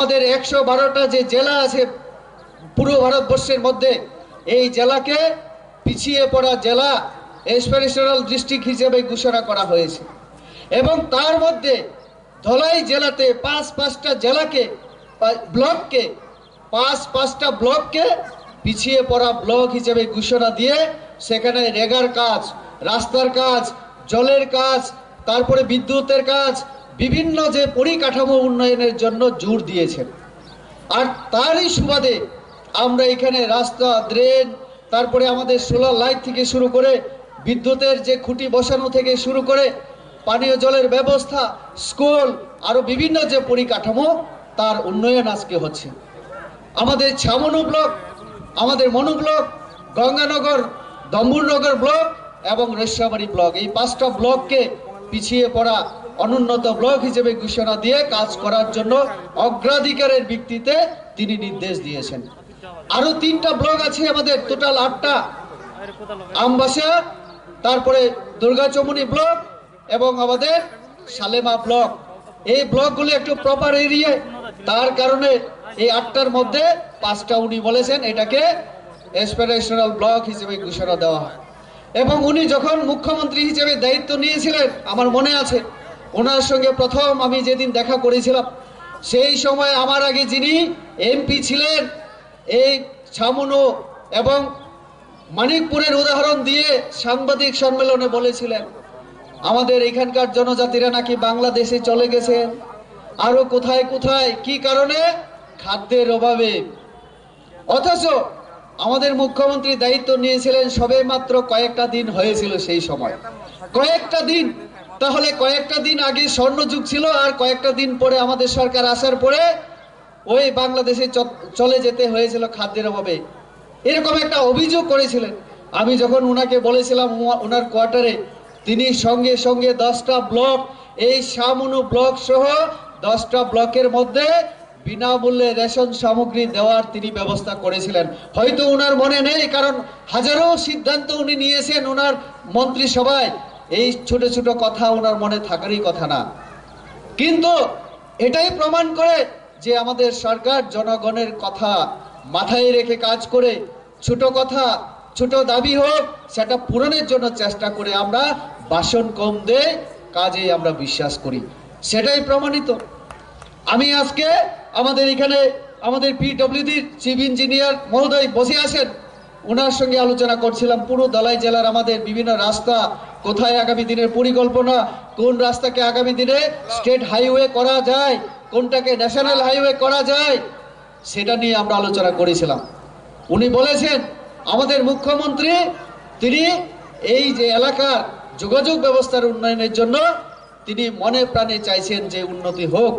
আমাদের 112টা যে জেলা আছে পুরো ভারতবর্ষের মধ্যে, এই জেলাকে পিছিয়ে পড়া জেলা এসপিরেশনাল ডিস্ট্রিক্ট হিসেবে ঘোষণা করা হয়েছে। এবং তার মধ্যে ধলাই জেলাতে পাঁচটা জেলাকে ব্লককে পাঁচটা ব্লককে পিছিয়ে পড়া ব্লক হিসেবে ঘোষণা দিয়ে সেখানে রেগার কাজ, রাস্তার কাজ, জলের কাজ, তারপরে বিদ্যুতের কাজ, বিভিন্ন যে পরিকাঠামো উন্নয়নের জন্য জোর দিয়েছেন। আর তারই সুবাদে আমরা এখানে রাস্তা, ড্রেন, তারপরে আমাদের সোলার লাইট থেকে শুরু করে বিদ্যুতের যে খুঁটি বসানো থেকে শুরু করে পানীয় জলের ব্যবস্থা, স্কুল, আরো বিভিন্ন যে পরিকাঠামো তার উন্নয়ন আজকে হচ্ছে। আমাদের ছামনু ব্লক, আমাদের মনু ব্লক, গঙ্গানগর, দম্বুরনগর ব্লক এবং রৈস্যাবাড়ি ব্লক, এই 5টা ব্লককে পিছিয়ে পড়া অনুন্নত ব্লক হিসেবে ঘোষণা দিয়ে কাজ করার জন্য অগ্রাধিকারের ভিত্তিতে তিনি নির্দেশ দিয়েছেন। আরো 3টা ব্লক আছে আমাদের, টোটাল 8টা, আমবাসা, তারপরে দুর্গাচমনি ব্লক এবং আমাদের সালেমা ব্লক। এই ব্লকগুলো একটু প্রপার এরিয়া, তার কারণে এই 8টার মধ্যে 5টা উনি বলেছেন এটাকে এসপিরেশনাল ব্লক হিসেবে ঘোষণা দেওয়া হয়। এবং উনি যখন মুখ্যমন্ত্রী হিসেবে দায়িত্ব নিয়েছিলেন, আমার মনে আছে ওনার সঙ্গে প্রথম আমি যেদিন দেখা করেছিলাম, সেই সময় আমার আগে যিনি এমপি ছিলেন এই ছামনু এবং মানিকপুরের উদাহরণ দিয়ে সাংবাদিক সম্মেলনে বলেছিলেন আমাদের এখানকার জনজাতিরা নাকি বাংলাদেশে চলে গেছেন, আরো কোথায় কোথায়, কি কারণে? খাদ্যের অভাবে। অথচ আমাদের মুখ্যমন্ত্রী দায়িত্ব নিয়েছিলেন সবে মাত্র কয়েকটা দিন হয়েছিল, সেই সময় কয়েকটা দিন। তাহলে কয়েকটা দিন আগে স্বর্ণযুগ ছিল, আর কয়েকটা দিন পরে আমাদের সরকার আসার পরে ওই বাংলাদেশে চলে যেতে হয়েছিল খাদ্যের অভাবে, এরকম একটা অভিযোগ করেছিলেন। আমি যখন উনাকে বলেছিলাম ওনার কোয়ার্টারে, তিনি সঙ্গে সঙ্গে 10টা ব্লক, এই ছামনু ব্লক সহ 10টা ব্লকের মধ্যে বিনামূল্যে রেশন সামগ্রী দেওয়ার তিনি ব্যবস্থা করেছিলেন। হয়তো ওনার মনে নেই, কারণ হাজারো সিদ্ধান্ত উনি নিয়েছেন ওনার মন্ত্রিসভায়, এই ছোট ছোট কথা ওনার মনে থাকারই কথা না। কিন্তু এটাই প্রমাণ করে যে আমাদের সরকার জনগণের কথা মাথায় রেখে কাজ করে, ছোট কথা, ছোট দাবি হোক সেটা পূরণের জন্য চেষ্টা করে। আমরা বাসন কম দে, কাজে আমরা বিশ্বাস করি, সেটাই প্রমাণিত। আমি আজকে আমাদের এখানে আমাদের পিডব্লিউডির চিফ ইঞ্জিনিয়ার মহোদয় বসে আছেন, ওনার সঙ্গে আলোচনা করছিলাম পুরো ধলাই জেলার আমাদের বিভিন্ন রাস্তা কোথায় আগামী দিনের পরিকল্পনা, কোন রাস্তাকে আগামী দিনে স্টেট হাইওয়ে করা যায়, কোনটাকে ন্যাশনাল হাইওয়ে করা যায়, সেটা নিয়ে আমরা আলোচনা করেছিলাম। উনি বলেছেন আমাদের মুখ্যমন্ত্রী তিনি এই যে এলাকার যোগাযোগ ব্যবস্থার উন্নয়নের জন্য তিনি মনে প্রাণে চাইছেন যে উন্নতি হোক।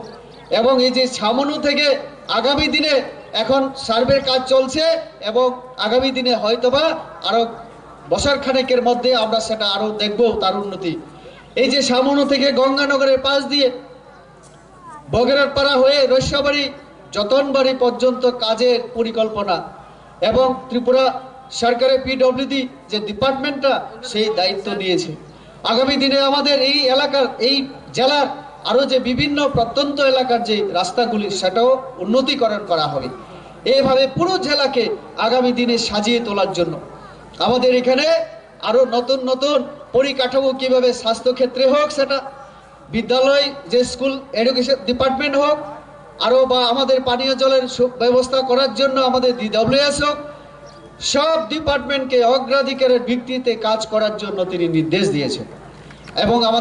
এবং এই যে ছামনু থেকে আগামী দিনে এখন সার্ভের কাজ চলছে এবং আগামী দিনে হয়তোবা আরো বছর খানেকের মধ্যে আমরা সেটা আরো দেখব তার উন্নতি। এই যে ছামনু থেকে গঙ্গানগরের পাশ দিয়ে বগেরপাড়া হয়ে রৈস্যাবাড়ি, যতনবাড়ি পর্যন্ত কাজের পরিকল্পনা, এবং ত্রিপুরা সরকারের পিডব্লিউডি যে ডিপার্টমেন্টটা সেই দায়িত্ব নিয়েছে। আগামী দিনে আমাদের এই এলাকার, এই জেলার আরো যে বিভিন্ন প্রত্যন্ত এলাকার যে রাস্তাগুলি সেটাও উন্নতিকরণ করা হবে। এইভাবে পুরো জেলাকে আগামী দিনে সাজিয়ে তোলার জন্য আমাদের এখানে আরো নতুন নতুন পরিকাঠামো, কিভাবে স্বাস্থ্যক্ষেত্রে হোক, সেটা বিদ্যালয় যে স্কুল এডুকেশন ডিপার্টমেন্ট হোক, আরো বা আমাদের পানীয় জলের ব্যবস্থা করার জন্য আমাদের DWS হোক, সব ডিপার্টমেন্টকে অগ্রাধিকারের ভিত্তিতে কাজ করার জন্য তিনি নির্দেশ দিয়েছেন। এবং আমাদের